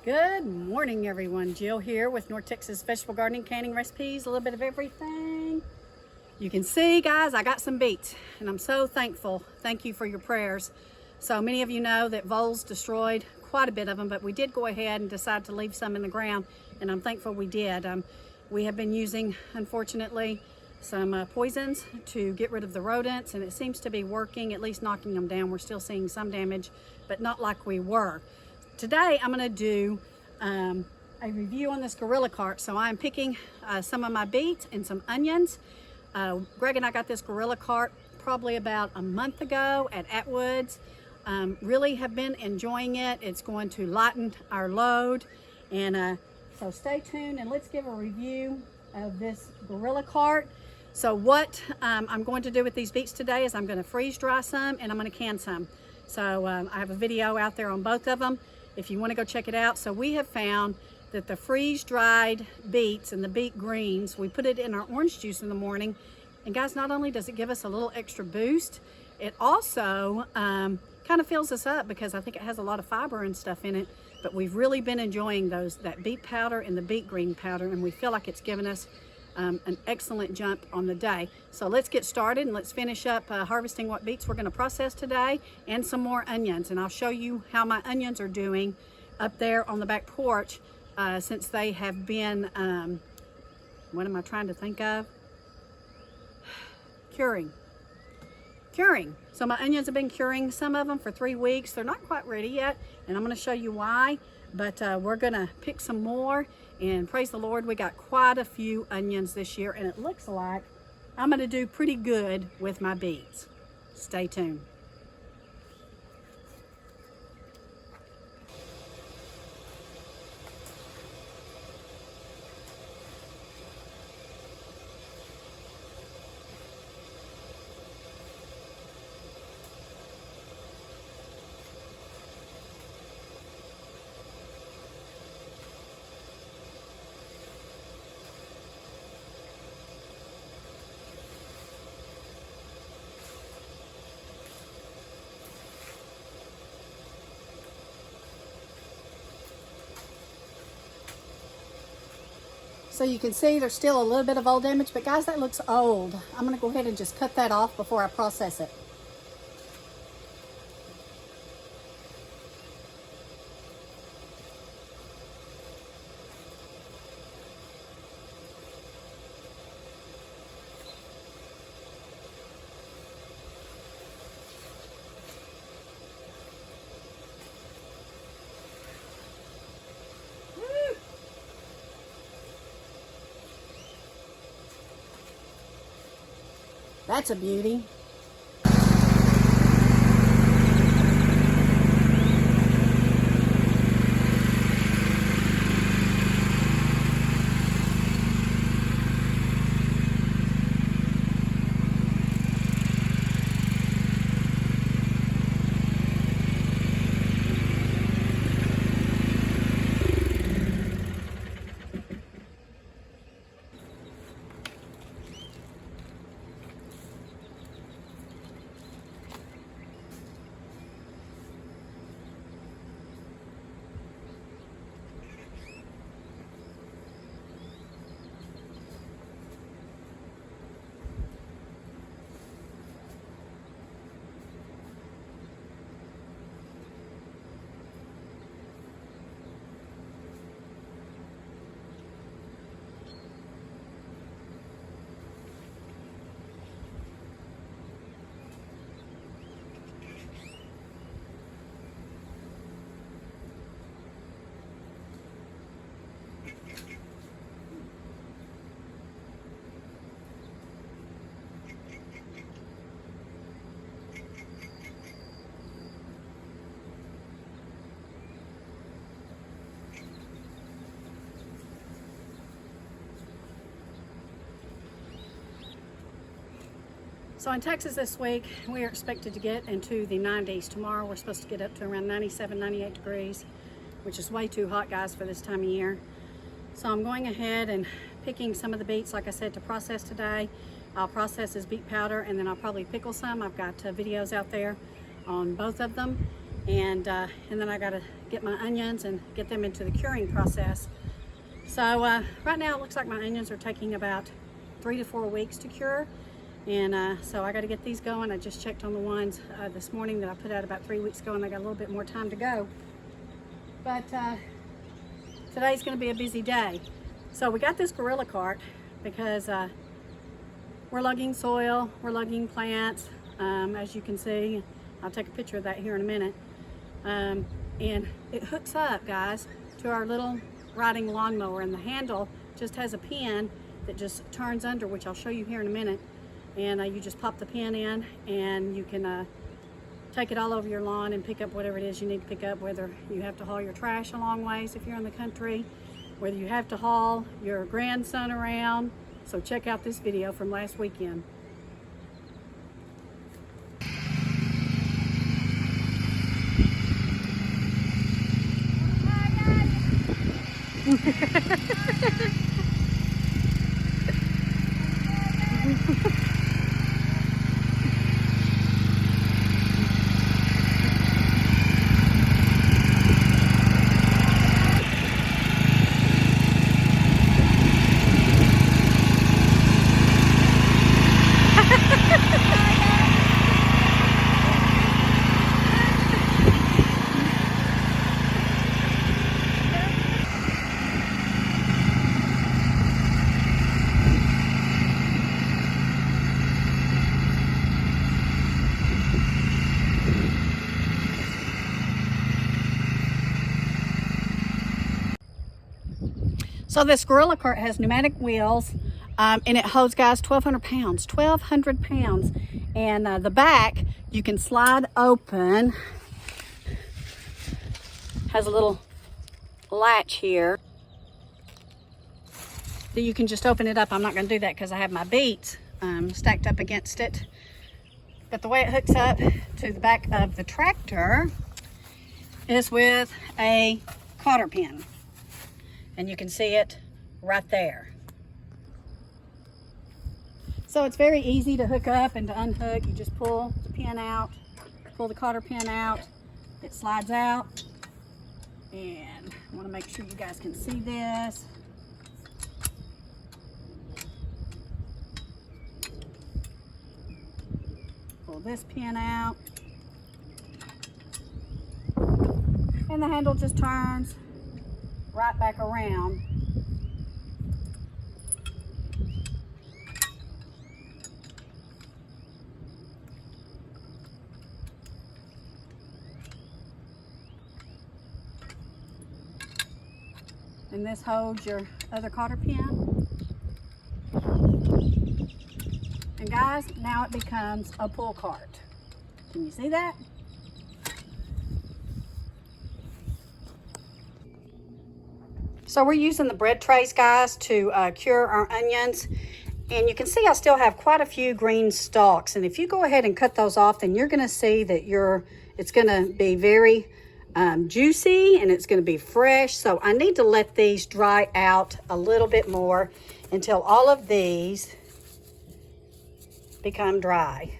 Good morning, everyone. Jill here with North Texas Vegetable Gardening, Canning Recipes, a little bit of everything. You can see, guys, I got some beets, and I'm so thankful. Thank you for your prayers. So many of you know that voles destroyed quite a bit of them, but we did go ahead and decide to leave some in the ground, and I'm thankful we did. We have been using, unfortunately, some poisons to get rid of the rodents, and it seems to be working, at least knocking them down. We're still seeing some damage, but not like we were. Today I'm going to do a review on this Gorilla Cart. So I'm picking some of my beets and some onions. Greg and I got this Gorilla Cart probably about a month ago at Atwood's. Really have been enjoying it. It's going to lighten our load, and so stay tuned and let's give a review of this Gorilla Cart. So what I'm going to do with these beets today is I'm going to freeze dry some and I'm going to can some. So I have a video out there on both of them if you want to go check it out. So we have found that the freeze-dried beets and the beet greens, we put it in our orange juice in the morning, and guys, not only does it give us a little extra boost, it also kind of fills us up because I think it has a lot of fiber and stuff in it. But we've really been enjoying that beet powder and the beet green powder, and we feel like it's given us an excellent jump on the day. So let's get started and let's finish up harvesting what beets we're going to process today, and some more onions. And I'll show you how my onions are doing up there on the back porch since they have been, what am I trying to think of? Curing. So my onions have been curing, some of them for 3 weeks. They're not quite ready yet, and I'm going to show you why. But we're going to pick some more, and praise the Lord, we got quite a few onions this year, and it looks like I'm going to do pretty good with my beets. Stay tuned. So you can see there's still a little bit of old damage, but guys, that looks old. I'm going to go ahead and just cut that off before I process it. That's a beauty. So in Texas this week, we are expected to get into the 90s. Tomorrow we're supposed to get up to around 97, 98 degrees, which is way too hot, guys, for this time of year. So I'm going ahead and picking some of the beets, like I said, to process today. I'll process as beet powder, and then I'll probably pickle some. I've got videos out there on both of them. and then I got to get my onions and get them into the curing process. So right now it looks like my onions are taking about 3 to 4 weeks to cure, and so I got to get these going. I just checked on the ones this morning that I put out about 3 weeks ago, and I got a little bit more time to go. But today's going to be a busy day. So we got this gorilla cart because we're lugging soil, we're lugging plants, as you can see. I'll take a picture of that here in a minute. And it hooks up, guys, to our little riding lawnmower, and the handle just has a pin that just turns under, which I'll show you here in a minute. And you just pop the pin in, and you can take it all over your lawn and pick up whatever it is you need to pick up, whether you have to haul your trash a long ways if you're in the country, whether you have to haul your grandson around. So check out this video from last weekend. So this gorilla cart has pneumatic wheels, and it holds, guys, 1,200 pounds. 1,200 pounds. And the back, you can slide open. Has a little latch here that you can just open it up. I'm not going to do that because I have my beets stacked up against it. But the way it hooks up to the back of the tractor is with a cotter pin. And you can see it right there. So it's very easy to hook up and to unhook. You just pull the pin out, pull the cotter pin out, it slides out. And I want to make sure you guys can see this. Pull this pin out. And the handle just turns right back around. And this holds your other cotter pin. And guys, now it becomes a pull cart. Can you see that? So we're using the bread trays, guys, to cure our onions. And you can see I still have quite a few green stalks. And if you go ahead and cut those off, then you're going to see that it's going to be very juicy, and it's going to be fresh. So I need to let these dry out a little bit more until all of these become dry.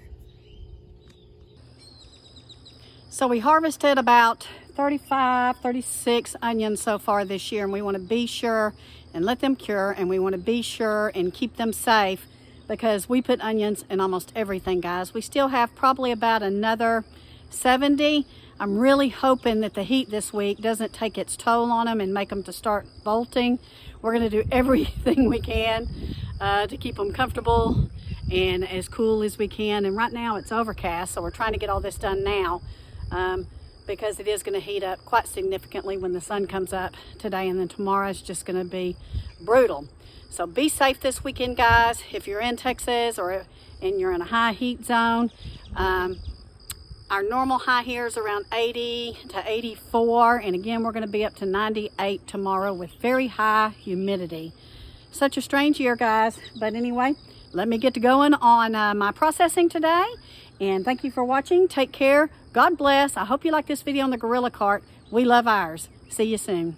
So we harvested about 35, 36 onions so far this year, and we want to be sure and let them cure, and we want to be sure and keep them safe because we put onions in almost everything, guys. We still have probably about another 70. I'm really hoping that the heat this week doesn't take its toll on them and make them to start bolting. We're going to do everything we can to keep them comfortable and as cool as we can. And right now it's overcast, so we're trying to get all this done now. Because it is going to heat up quite significantly when the sun comes up today, and then tomorrow is just going to be brutal. So be safe this weekend, guys. If you're in Texas and you're in a high heat zone, our normal high here is around 80 to 84, and again we're going to be up to 98 tomorrow with very high humidity. Such a strange year, guys, but anyway, let me get to going on my processing today, and thank you for watching. Take care. God bless. I hope you like this video on the gorilla cart. We love ours. See you soon.